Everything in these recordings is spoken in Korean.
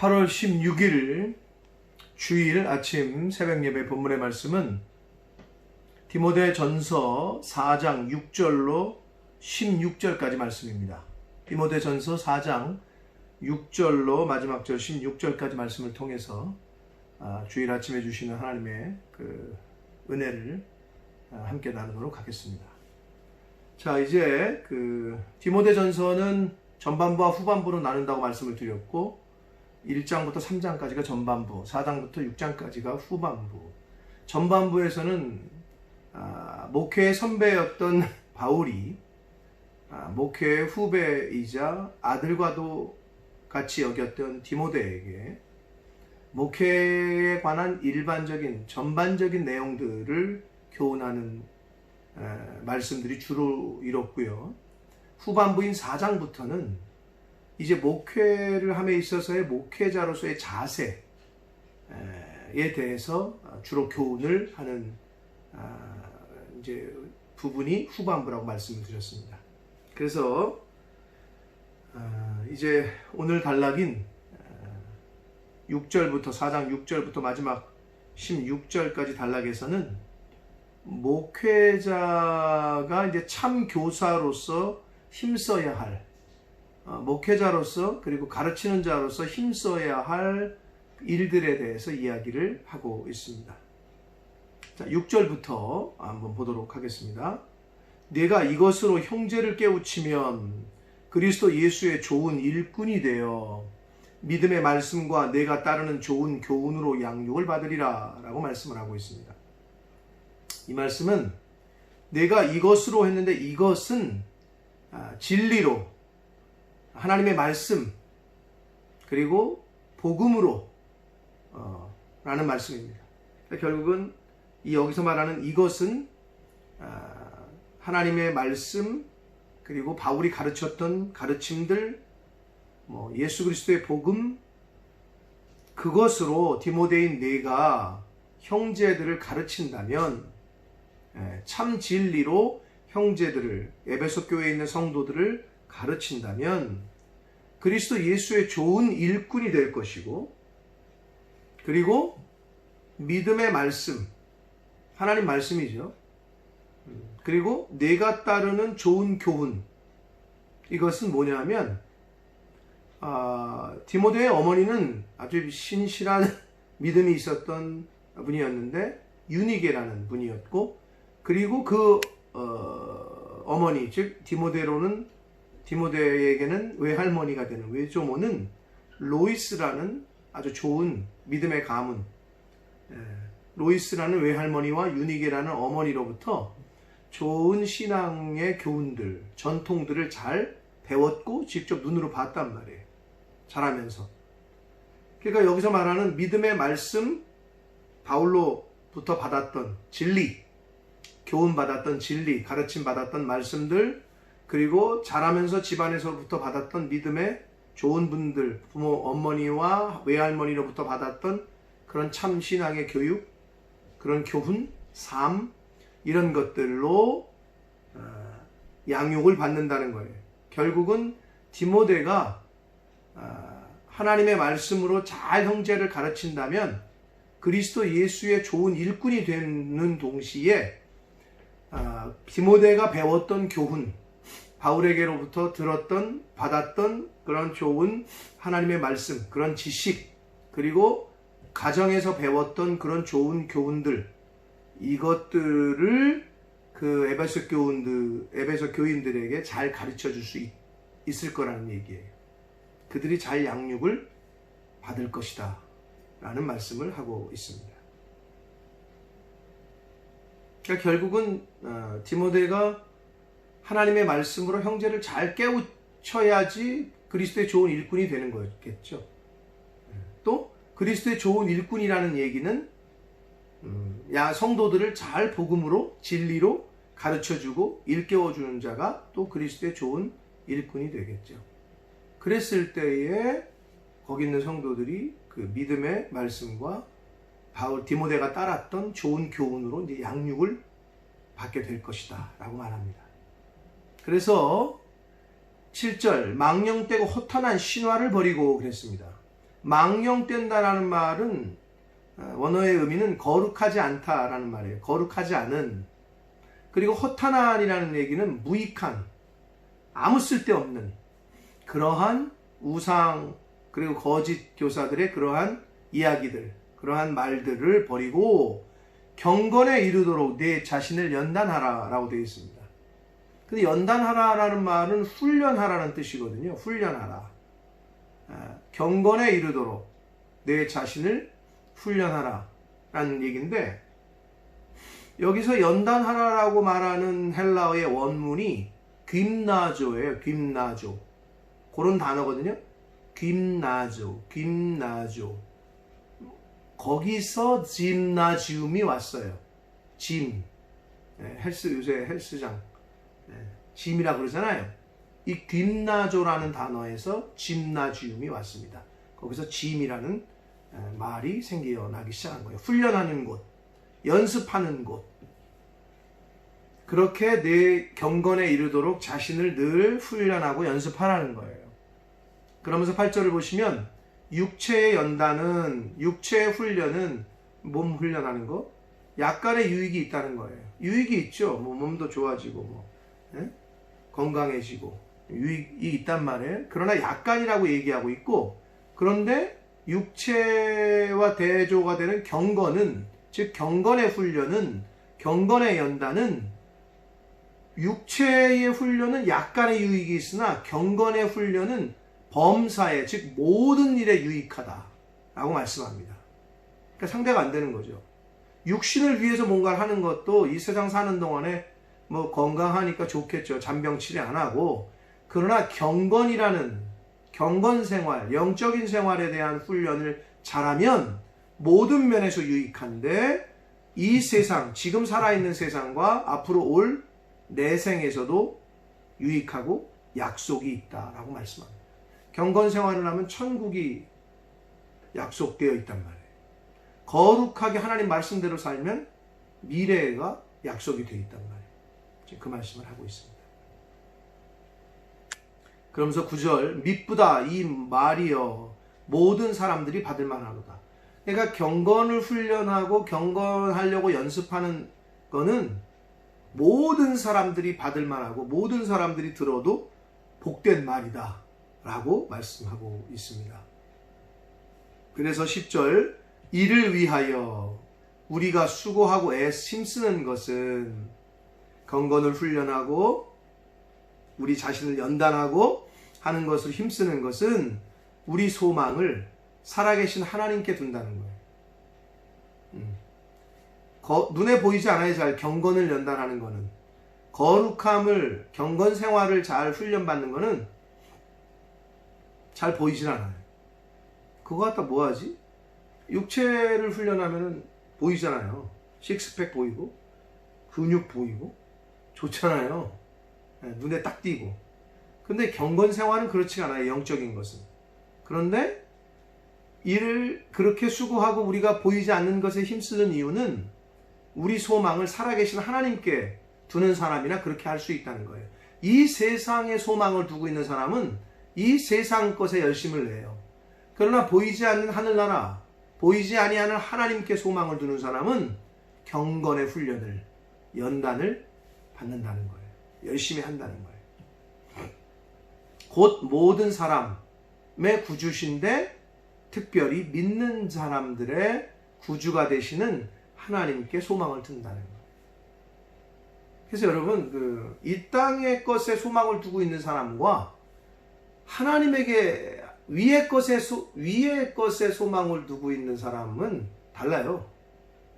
8월 16일 주일 아침 새벽 예배 본문의 말씀은 디모데전서 4장 6절로 16절까지 말씀입니다. 디모데전서 4장 6절로 마지막 절 16절까지 말씀을 통해서 주일 아침에 주시는 하나님의 그 은혜를 함께 나누도록 하겠습니다. 자, 이제 디모데전서는 전반부와 후반부로 나눈다고 말씀을 드렸고 1장부터 3장까지가 전반부, 4장부터 6장까지가 후반부. 전반부에서는 목회의 선배였던 바울이 목회의 후배이자 아들과도 같이 여겼던 디모데에게 목회에 관한 일반적인 전반적인 내용들을 교훈하는 말씀들이 주로 이뤘고요. 후반부인 4장부터는 이제 목회를 함에 있어서의 목회자로서의 자세에 대해서 주로 교훈을 하는 이제 부분이 후반부라고 말씀을 드렸습니다. 그래서 이제 오늘 단락인 6절부터 4장 6절부터 마지막 16절까지 단락에서는 목회자가 이제 참 교사로서 힘써야 할 목회자로서 그리고 가르치는 자로서 힘써야 할 일들에 대해서 이야기를 하고 있습니다. 자, 6절부터 한번 보도록 하겠습니다. 내가 이것으로 형제를 깨우치면 그리스도 예수의 좋은 일꾼이 되어 믿음의 말씀과 내가 따르는 좋은 교훈으로 양육을 받으리라 라고 말씀을 하고 있습니다. 이 말씀은 내가 이것으로 했는데 이것은 진리로 하나님의 말씀 그리고 복음으로 라는 말씀입니다. 결국은 여기서 말하는 이것은 하나님의 말씀 그리고 바울이 가르쳤던 가르침들 예수 그리스도의 복음 그것으로 디모데인 내가 형제들을 가르친다면 참 진리로 형제들을 에베소 교회에 있는 성도들을 가르친다면 그리스도 예수의 좋은 일꾼이 될 것이고 그리고 믿음의 말씀 하나님 말씀이죠. 그리고 내가 따르는 좋은 교훈 이것은 뭐냐면 디모데의 어머니는 아주 신실한 믿음이 있었던 분이었는데 유니게라는 분이었고 그리고 그 어머니 즉 디모데에게는 외할머니가 되는 외조모는 로이스라는 아주 좋은 믿음의 가문 로이스라는 외할머니와 유니게라는 어머니로부터 좋은 신앙의 교훈들 전통들을 잘 배웠고 직접 눈으로 봤단 말이에요. 자라면서. 그러니까 여기서 말하는 믿음의 말씀 바울로부터 받았던 진리 교훈 받았던 진리 가르침 받았던 말씀들 그리고 자라면서 집안에서부터 받았던 믿음의 좋은 분들 부모 어머니와 외할머니로부터 받았던 그런 참 신앙의 교육 그런 교훈 삶 이런 것들로 양육을 받는다는 거예요. 결국은 디모데가 하나님의 말씀으로 잘 형제를 가르친다면 그리스도 예수의 좋은 일꾼이 되는 동시에 디모데가 배웠던 교훈 바울에게로부터 들었던 받았던 그런 좋은 하나님의 말씀 그런 지식 그리고 가정에서 배웠던 그런 좋은 교훈들 이것들을 그 에베소 교인들에게 잘 가르쳐 줄 수 있을 거라는 얘기예요. 그들이 잘 양육을 받을 것이다 라는 말씀을 하고 있습니다. 그러니까 결국은 디모데가 하나님의 말씀으로 형제를 잘 깨우쳐야지 그리스도의 좋은 일꾼이 되는 거겠죠. 또 그리스도의 좋은 일꾼이라는 얘기는 성도들을 잘 복음으로 진리로 가르쳐주고 일깨워주는 자가 또 그리스도의 좋은 일꾼이 되겠죠. 그랬을 때에 거기 있는 성도들이 그 믿음의 말씀과 디모데가 따랐던 좋은 교훈으로 이제 양육을 받게 될 것이다 라고 말합니다. 그래서 7절 망령되고 허탄한 신화를 버리고 그랬습니다. 망령된다라는 말은 원어의 의미는 거룩하지 않다라는 말이에요. 거룩하지 않은. 그리고 허탄한이라는 얘기는 무익한, 아무 쓸데없는 그러한 우상 그리고 거짓 교사들의 그러한 이야기들, 그러한 말들을 버리고 경건에 이르도록 내 자신을 연단하라 라고 되어 있습니다. 근데 연단하라라는 말은 훈련하라는 뜻이거든요. 훈련하라. 경건에 이르도록 내 자신을 훈련하라 라는 얘기인데, 여기서 연단하라라고 말하는 헬라어의 원문이 귐나조예요. 귐나조. 그런 단어거든요. 귐나조. 거기서 짐나지움이 왔어요. 짐. 요새 헬스장. 짐이라 그러잖아요. 이 귐나조라는 단어에서 짐나지움이 왔습니다. 거기서 짐이라는 말이 생겨나기 시작한 거예요. 훈련하는 곳, 연습하는 곳. 그렇게 내 경건에 이르도록 자신을 늘 훈련하고 연습하라는 거예요. 그러면서 8절을 보시면 육체의 연단은, 육체의 훈련은 몸 훈련하는 거, 약간의 유익이 있다는 거예요. 유익이 있죠. 몸도 좋아지고 건강해지고 유익이 있단 말이에요. 그러나 약간이라고 얘기하고 있고, 그런데 육체와 대조가 되는 경건은, 즉 경건의 훈련은, 경건의 연단은, 육체의 훈련은 약간의 유익이 있으나 경건의 훈련은 범사에, 즉 모든 일에 유익하다 라고 말씀합니다. 그러니까 상대가 안 되는 거죠. 육신을 위해서 뭔가를 하는 것도 이 세상 사는 동안에 건강하니까 좋겠죠. 잔병 치레 안 하고. 그러나 경건이라는 경건생활, 영적인 생활에 대한 훈련을 잘하면 모든 면에서 유익한데, 이 세상, 지금 살아있는 세상과 앞으로 올 내생에서도 유익하고 약속이 있다라고 말씀합니다. 경건생활을 하면 천국이 약속되어 있단 말이에요. 거룩하게 하나님 말씀대로 살면 미래가 약속이 되어 있단 말이에요. 그 말씀을 하고 있습니다. 그러면서 9절, 미쁘다 이 말이여 모든 사람들이 받을 만하도다. 그러니까 경건을 훈련하고 경건하려고 연습하는 거는 모든 사람들이 받을 만하고 모든 사람들이 들어도 복된 말이다 라고 말씀하고 있습니다. 그래서 10절, 이를 위하여 우리가 수고하고 힘쓰는 것은, 경건을 훈련하고 우리 자신을 연단하고 하는 것을 힘쓰는 것은 우리 소망을 살아계신 하나님께 둔다는 거예요. 눈에 보이지 않아야 잘 경건을 연단하는 거는, 거룩함을, 경건 생활을 잘 훈련받는 거는 잘 보이진 않아요. 그거 갖다 뭐하지? 육체를 훈련하면 보이잖아요. 식스팩 보이고 근육 보이고 좋잖아요. 눈에 딱 띄고. 근데 경건 생활은 그렇지 않아요. 영적인 것은. 그런데 이를 그렇게 수고하고 우리가 보이지 않는 것에 힘쓰는 이유는 우리 소망을 살아계신 하나님께 두는 사람이나 그렇게 할 수 있다는 거예요. 이 세상에 소망을 두고 있는 사람은 이 세상 것에 열심을 내요. 그러나 보이지 않는 하늘나라, 보이지 아니하는 하나님께 소망을 두는 사람은 경건의 훈련을, 연단을 받는다는 거예요. 열심히 한다는 거예요. 곧 모든 사람의 구주신데 특별히 믿는 사람들의 구주가 되시는 하나님께 소망을 둔다는 거예요. 그래서 여러분, 이 땅의 것에 소망을 두고 있는 사람과 하나님에게 위의 것에 소망을 두고 있는 사람은 달라요.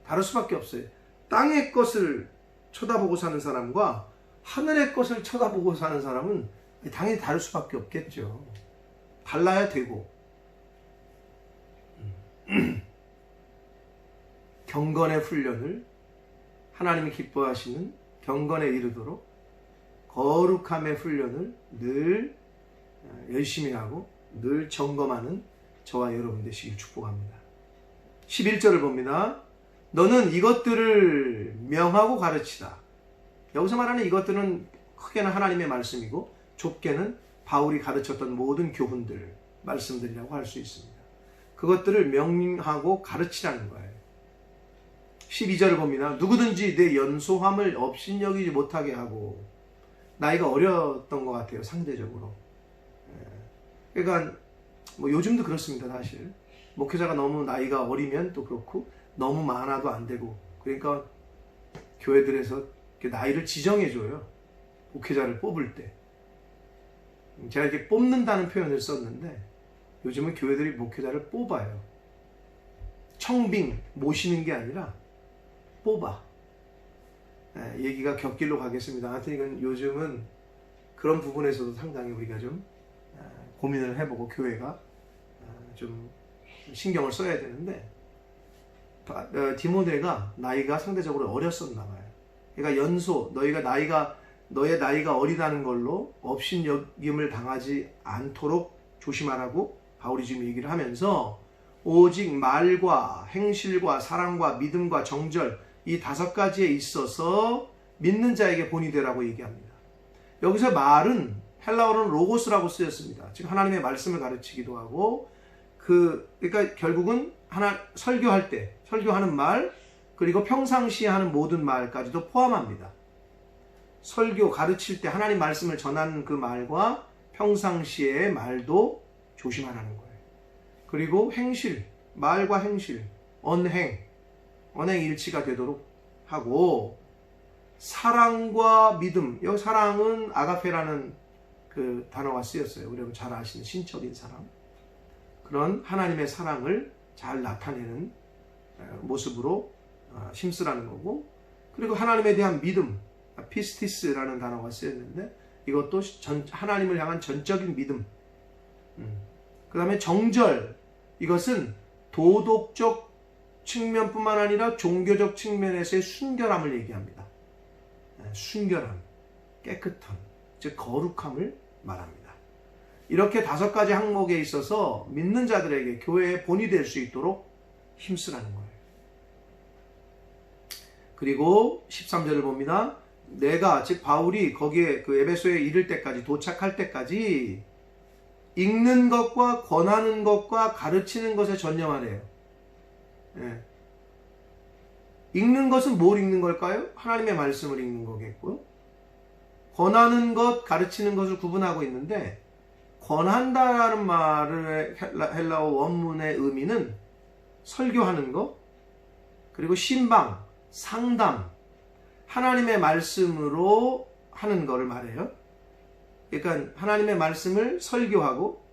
다를 수밖에 없어요. 땅의 것을 쳐다보고 사는 사람과 하늘의 것을 쳐다보고 사는 사람은 당연히 다를 수밖에 없겠죠. 달라야 되고. 경건의 훈련을, 하나님이 기뻐하시는 경건에 이르도록 거룩함의 훈련을 늘 열심히 하고 늘 점검하는 저와 여러분 되시길 축복합니다. 11절을 봅니다. 너는 이것들을 명하고 가르치라. 여기서 말하는 이것들은 크게는 하나님의 말씀이고 좁게는 바울이 가르쳤던 모든 교훈들, 말씀들이라고 할 수 있습니다. 그것들을 명령하고 가르치라는 거예요. 12절을 봅니다. 누구든지 내 연소함을 업신여기지 못하게 하고, 나이가 어렸던 것 같아요, 상대적으로. 그러니까 뭐 요즘도 그렇습니다. 사실 목회자가 너무 나이가 어리면 또 그렇고, 너무 많아도 안 되고, 그러니까 교회들에서 나이를 지정해줘요, 목회자를 뽑을 때. 제가 이렇게 뽑는다는 표현을 썼는데, 요즘은 교회들이 목회자를 뽑아요. 청빙, 모시는 게 아니라 뽑아. 얘기가 곁길로 가겠습니다. 하여튼 이건 요즘은 그런 부분에서도 상당히 우리가 좀 고민을 해보고 교회가 좀 신경을 써야 되는데, 디모데가 나이가 상대적으로 어렸었나 봐요. 그러니까 연소, 너의 나이가 어리다는 걸로 업신여김을 당하지 않도록 조심하라고 바울이 지금 얘기를 하면서, 오직 말과 행실과 사랑과 믿음과 정절, 이 5가지에 있어서 믿는 자에게 본이 되라고 얘기합니다. 여기서 말은 헬라어로는 로고스라고 쓰였습니다. 즉 하나님의 말씀을 가르치기도 하고, 그러니까 결국은 설교할 때 설교하는 말, 그리고 평상시에 하는 모든 말까지도 포함합니다. 설교 가르칠 때 하나님 말씀을 전하는 그 말과 평상시의 말도 조심하라는 거예요. 그리고 행실, 말과 행실, 언행 일치가 되도록 하고, 사랑과 믿음, 여기 사랑은 아가페라는 그 단어가 쓰였어요. 우리가 잘 아시는 신적인 사랑, 그런 하나님의 사랑을 잘 나타내는 모습으로 힘쓰라는 거고, 그리고 하나님에 대한 믿음, 피스티스라는 단어가 쓰였는데, 이것도 하나님을 향한 전적인 믿음. 그 다음에 정절, 이것은 도덕적 측면뿐만 아니라 종교적 측면에서의 순결함을 얘기합니다. 순결함, 깨끗함, 즉 거룩함을 말합니다. 이렇게 5가지 항목에 있어서 믿는 자들에게 교회의 본이 될 수 있도록 힘쓰라는 거예요. 그리고 13절을 봅니다. 내가, 즉 바울이 거기에 그 에베소에 이를 때까지, 도착할 때까지 읽는 것과 권하는 것과 가르치는 것에 전념하래요. 읽는 것은 뭘 읽는 걸까요? 하나님의 말씀을 읽는 거겠고요. 권하는 것, 가르치는 것을 구분하고 있는데, 권한다라는 말의 헬라어 원문의 의미는 설교하는 것, 그리고 신방, 상담, 하나님의 말씀으로 하는 것을 말해요. 그러니까 하나님의 말씀을 설교하고,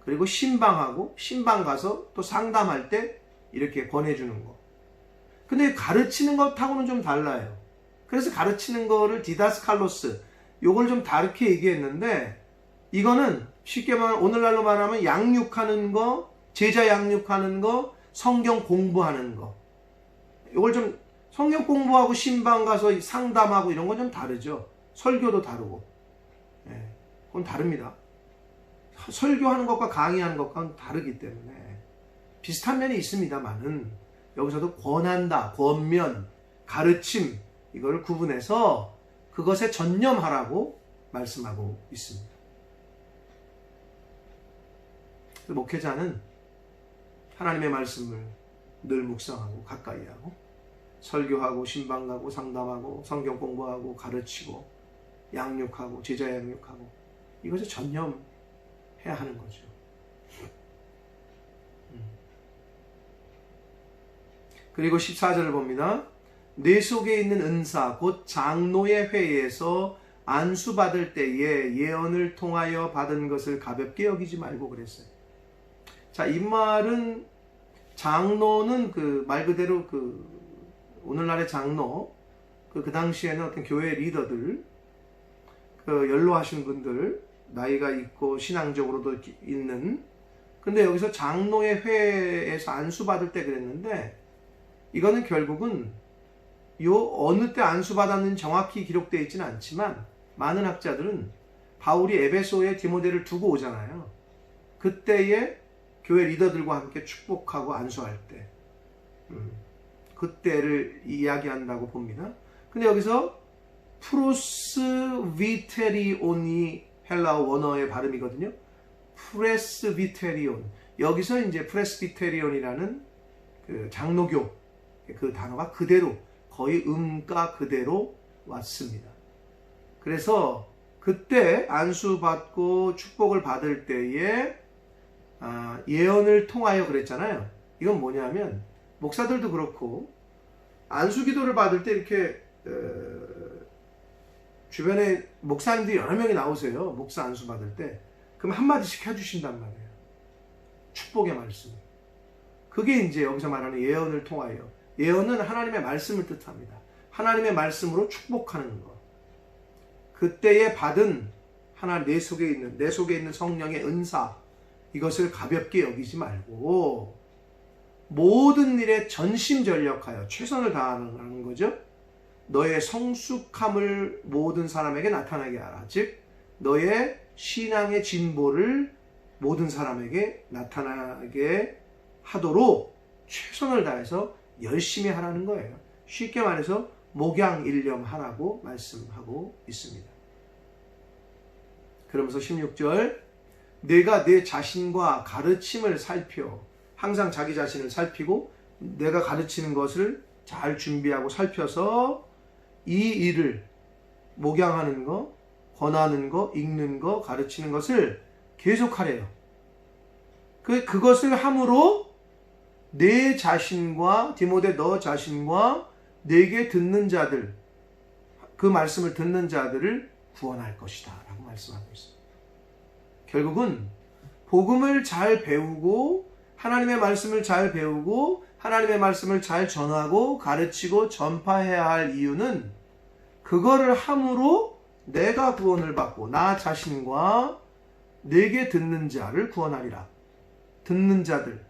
그리고 신방하고, 신방 가서 또 상담할 때 이렇게 권해주는 거. 근데 가르치는 것하고는 좀 달라요. 그래서 가르치는 거를 디다스칼로스, 요걸 좀 다르게 얘기했는데, 이거는 쉽게 말하면 오늘날로 말하면 양육하는 거, 제자 양육하는 거, 성경 공부하는 거. 요걸 좀, 성경 공부하고 신방 가서 상담하고 이런 건 좀 다르죠. 설교도 다르고. 그건 다릅니다. 설교하는 것과 강의하는 것과는 다르기 때문에 비슷한 면이 있습니다만은, 여기서도 권한다, 권면, 가르침, 이거를 구분해서 그것에 전념하라고 말씀하고 있습니다. 목회자는 하나님의 말씀을 늘 묵상하고 가까이 하고, 설교하고 신방하고 상담하고 성경 공부하고 가르치고 양육하고 제자 양육하고, 이것에 전념해야 하는 거죠. 그리고 14절을 봅니다. 내 속에 있는 은사 곧 장로의 회의에서 안수받을 때에 예언을 통하여 받은 것을 가볍게 여기지 말고 그랬어요. 자, 이 말은, 장로는 그 말 그대로 오늘날의 장로, 그 당시에는 어떤 교회 리더들, 연로하신 분들, 나이가 있고 신앙적으로도 있는, 근데 여기서 장로의 회에서 안수받을 때 그랬는데, 이거는 결국은 어느 때 안수받았는지 정확히 기록되어 있지는 않지만, 많은 학자들은 바울이 에베소에 디모데를 두고 오잖아요. 그때에 교회 리더들과 함께 축복하고 안수할 때, 그때를 이야기한다고 봅니다. 근데 여기서 프로스비테리온이 헬라어 원어의 발음이거든요. 프레스비테리온, 여기서 이제 프레스비테리언이라는 그 장로교 그 단어가 그대로 거의 음가 그대로 왔습니다. 그래서 그때 안수받고 축복을 받을 때에 예언을 통하여 그랬잖아요. 이건 뭐냐면 목사들도 그렇고 안수기도를 받을 때 이렇게 주변에 목사님들이 여러 명이 나오세요. 목사 안수 받을 때. 그럼 한마디씩 해주신단 말이에요. 축복의 말씀. 그게 이제 여기서 말하는 예언을 통하여. 예언은 하나님의 말씀을 뜻합니다. 하나님의 말씀으로 축복하는 것. 그때에 받은 하나님 내 속에 있는 성령의 은사, 이것을 가볍게 여기지 말고 모든 일에 전심전력하여 최선을 다하는 거죠. 너의 성숙함을 모든 사람에게 나타나게 하라. 즉 너의 신앙의 진보를 모든 사람에게 나타나게 하도록 최선을 다해서 열심히 하라는 거예요. 쉽게 말해서 목양일념하라고 말씀하고 있습니다. 그러면서 16절, 내가 내 자신과 가르침을 살펴, 항상 자기 자신을 살피고 내가 가르치는 것을 잘 준비하고 살펴서 이 일을 목양하는 거, 권하는 거, 읽는 거, 가르치는 것을 계속하래요. 그것을 함으로 내 자신과, 디모데 너 자신과 내게 듣는 자들, 그 말씀을 듣는 자들을 구원할 것이다 라고 말씀하고 있습니다. 결국은 복음을 잘 배우고 하나님의 말씀을 잘 배우고 하나님의 말씀을 잘 전하고 가르치고 전파해야 할 이유는 그거를 함으로 내가 구원을 받고 나 자신과 내게 듣는 자를 구원하리라. 듣는 자들,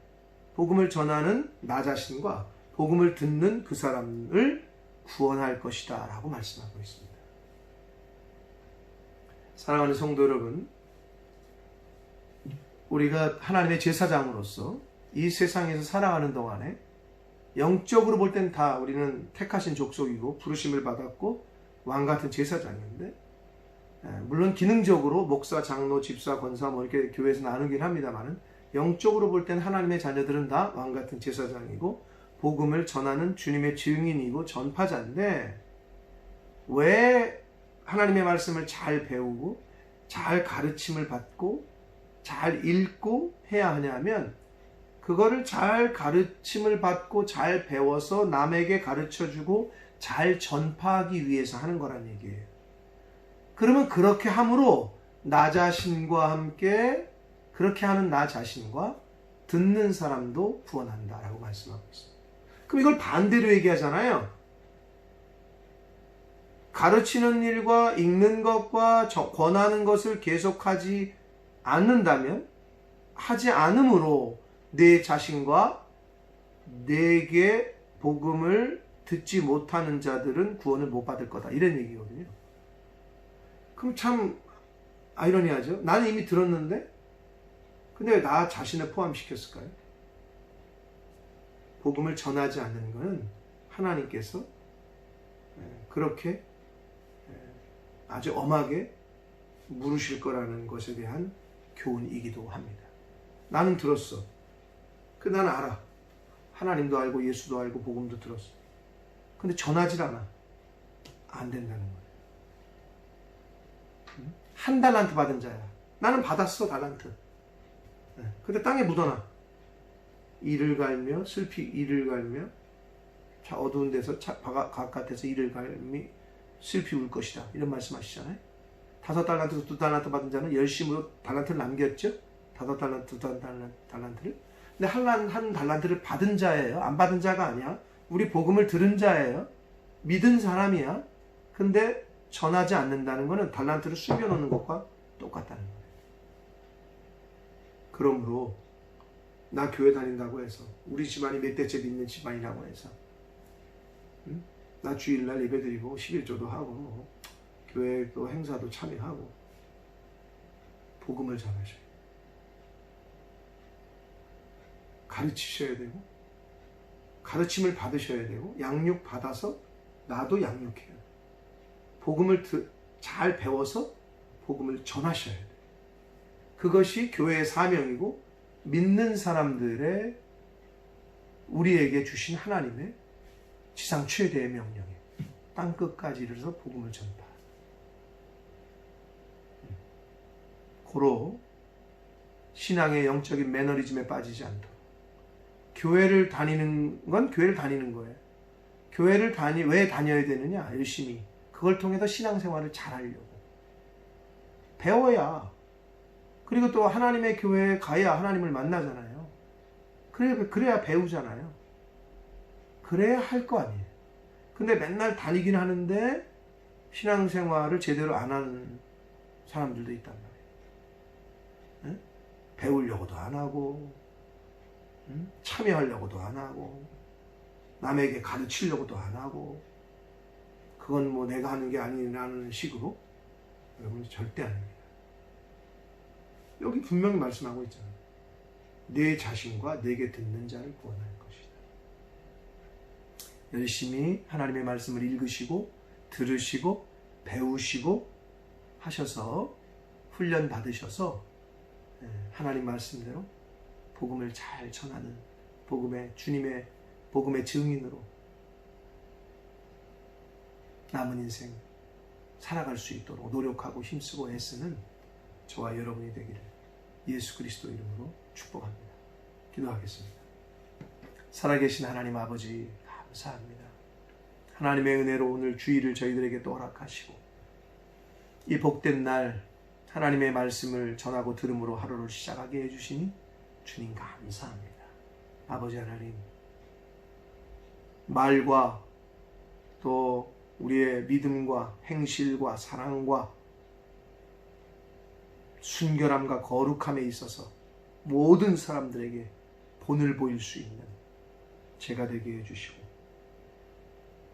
복음을 전하는 나 자신과 복음을 듣는 그 사람을 구원할 것이다 라고 말씀하고 있습니다. 사랑하는 성도 여러분, 우리가 하나님의 제사장으로서 이 세상에서 살아가는 동안에 영적으로 볼 땐 다 우리는 택하신 족속이고 부르심을 받았고 왕같은 제사장인데, 물론 기능적으로 목사, 장로, 집사, 권사 뭐 이렇게 교회에서 나누긴 합니다만은 영적으로 볼 땐 하나님의 자녀들은 다 왕같은 제사장이고 복음을 전하는 주님의 증인이고 전파자인데, 왜 하나님의 말씀을 잘 배우고 잘 가르침을 받고 잘 읽고 해야 하냐면, 그거를 잘 가르침을 받고 잘 배워서 남에게 가르쳐주고 잘 전파하기 위해서 하는 거란 얘기예요. 그러면 그렇게 함으로 나 자신과 함께, 그렇게 하는 나 자신과 듣는 사람도 구원한다라고 말씀하고 있습니다. 그럼 이걸 반대로 얘기하잖아요. 가르치는 일과 읽는 것과 권하는 것을 계속하지 않는다면, 하지 않으므로 내 자신과 내게 복음을 듣지 못하는 자들은 구원을 못 받을 거다, 이런 얘기거든요. 그럼 참 아이러니하죠. 나는 이미 들었는데 근데 왜 나 자신을 포함시켰을까요? 복음을 전하지 않는 것은 하나님께서 그렇게 아주 엄하게 물으실 거라는 것에 대한 교훈이기도 합니다. 나는 들었어. 나는 알아. 하나님도 알고 예수도 알고 복음도 들었어. 근데 전하질 않아. 안 된다는 거예요. 한 달란트 받은 자야. 나는 받았어, 달란트. 근데 땅에 묻어놔. 이를 갈며 이를 갈며 어두운 데서 바깥에서 이를 갈미 슬피 울 것이다, 이런 말씀하시잖아요. 5달란트, 2달란트 받은 자는 열심으로 달란트를 남겼죠. 5달란트, 2달란트를. 근데 한 달란트를 받은 자예요. 안 받은 자가 아니야. 우리 복음을 들은 자예요. 믿은 사람이야. 근데 전하지 않는다는 것은 달란트를 숨겨놓는 것과 똑같다는 거예요. 그러므로 나 교회 다닌다고 해서, 우리 집안이 몇 대째 믿는 집안이라고 해서, 나 주일날 예배드리고 11조도 하고 교회 또 행사도 참여하고 복음을 전하셔요. 가르치셔야 되고 가르침을 받으셔야 되고 양육 받아서 나도 양육해요. 복음을 잘 배워서 복음을 전하셔야 돼요. 그것이 교회의 사명이고 믿는 사람들의 우리에게 주신 하나님의 지상 최대의 명령이에요. 땅끝까지 이르러서 복음을 전파. 고로 신앙의 영적인 매너리즘에 빠지지 않도록. 교회를 다니는 건 교회를 다니는 거예요. 교회를 왜 다녀야 되느냐? 열심히. 그걸 통해서 신앙생활을 잘하려고. 배워야. 그리고 또 하나님의 교회에 가야 하나님을 만나잖아요. 그래야 배우잖아요. 그래야 할 거 아니에요. 근데 맨날 다니긴 하는데 신앙생활을 제대로 안 하는 사람들도 있단 말이에요. 응? 배우려고도 안 하고, 응? 참여하려고도 안 하고, 남에게 가르치려고도 안 하고, 그건 뭐 내가 하는 게 아니라는 식으로. 여러분 절대 아닙니다. 여기 분명히 말씀하고 있잖아요. 내 자신과 내게 듣는 자를 구원할 것이다. 열심히 하나님의 말씀을 읽으시고 들으시고 배우시고 하셔서 훈련 받으셔서 하나님 말씀대로 복음을 잘 전하는 주님의 복음의 증인으로 남은 인생 살아갈 수 있도록 노력하고 힘쓰고 애쓰는 저와 여러분이 되기를 예수 그리스도 이름으로 축복합니다. 기도하겠습니다. 살아계신 하나님 아버지 감사합니다. 하나님의 은혜로 오늘 주일을 저희들에게 또 허락하시고 이 복된 날 하나님의 말씀을 전하고 들음으로 하루를 시작하게 해주시니 주님 감사합니다. 아버지 하나님, 말과 또 우리의 믿음과 행실과 사랑과 순결함과 거룩함에 있어서 모든 사람들에게 본을 보일 수 있는 제가 되게 해주시고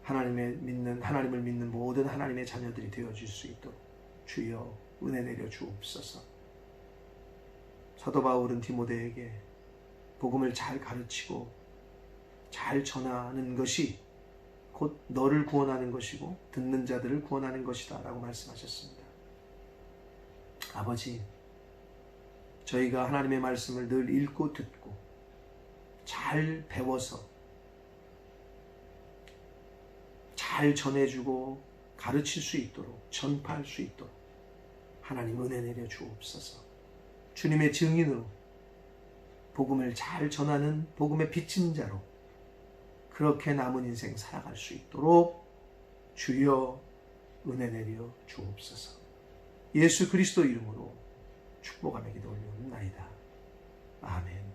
하나님을 믿는 모든 하나님의 자녀들이 되어줄 수 있도록 주여 은혜 내려 주옵소서. 사도 바울은 디모데에게 복음을 잘 가르치고 잘 전하는 것이 곧 너를 구원하는 것이고 듣는 자들을 구원하는 것이다 라고 말씀하셨습니다. 아버지, 저희가 하나님의 말씀을 늘 읽고 듣고 잘 배워서 잘 전해주고 가르칠 수 있도록 전파할 수 있도록 하나님 은혜 내려 주옵소서. 주님의 증인으로 복음을 잘 전하는 복음의 빚진 자로 그렇게 남은 인생 살아갈 수 있도록 주여 은혜 내려 주옵소서. 예수 그리스도 이름으로 축복하며 기도 올려옵나이다. 아멘.